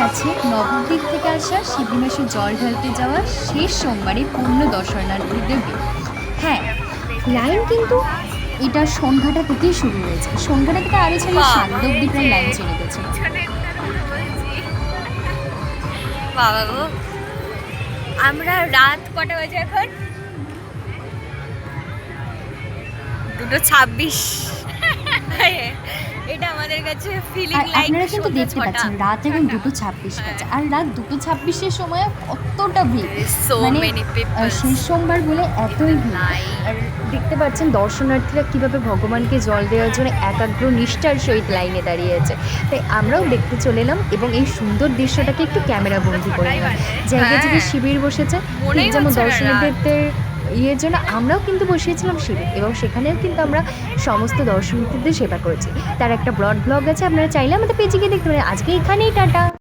আছে নবদ্বীপ থেকে আসা শিবলী মাসে জল ঢালতে যাওয়া শেষ সোমবারে পূর্ণ দর্শনার্থীদের ভিড়। হ্যাঁ, লাইন কিন্তু এটা সোনঘাটা থেকেই শুরু হয়েছে। সোনঘাটা থেকে আরও ছেলে সান্দ অব্দি প্রায় লাইন চলে গেছে। বাবা গো, আমরা রাত কটা বাজে এখন? 2:26। এটা আমাদের কাছে ফিলিং আর লাইক আপনারা কিন্তু দেখতে পাচ্ছেন রাত এখন 2:26 বাজে, আর রাত 2:26-এর সময় কতটা ভিড়, মানে শেষ সোমবার বলে এতই ভিড়। আর দেখতে পাচ্ছেন দর্শনার্থীরা কীভাবে ভগবানকে জল দেওয়ার জন্য একাগ্র নিষ্ঠার সহিত লাইনে দাঁড়িয়ে আছে। তাই আমরাও দেখতে চলে এলাম এবং এই সুন্দর দৃশ্যটাকে একটু ক্যামেরা বন্দি করে নিলাম। জায়গায় জায়গায় শিবির বসেছে, ঠিক যেমন দর্শনার্থীদের ইয়ের জন্য আমরাও কিন্তু বসিয়েছিলাম শিবির, এবং সেখানেও কিন্তু আমরা সমস্ত দর্শনার্থীদের সেবা করেছি। তার একটা ব্রড ব্লগ আছে, আপনারা চাইলে আমাদের পেজে গিয়ে দেখতে পারেন। আজকে এখানেই টাটা।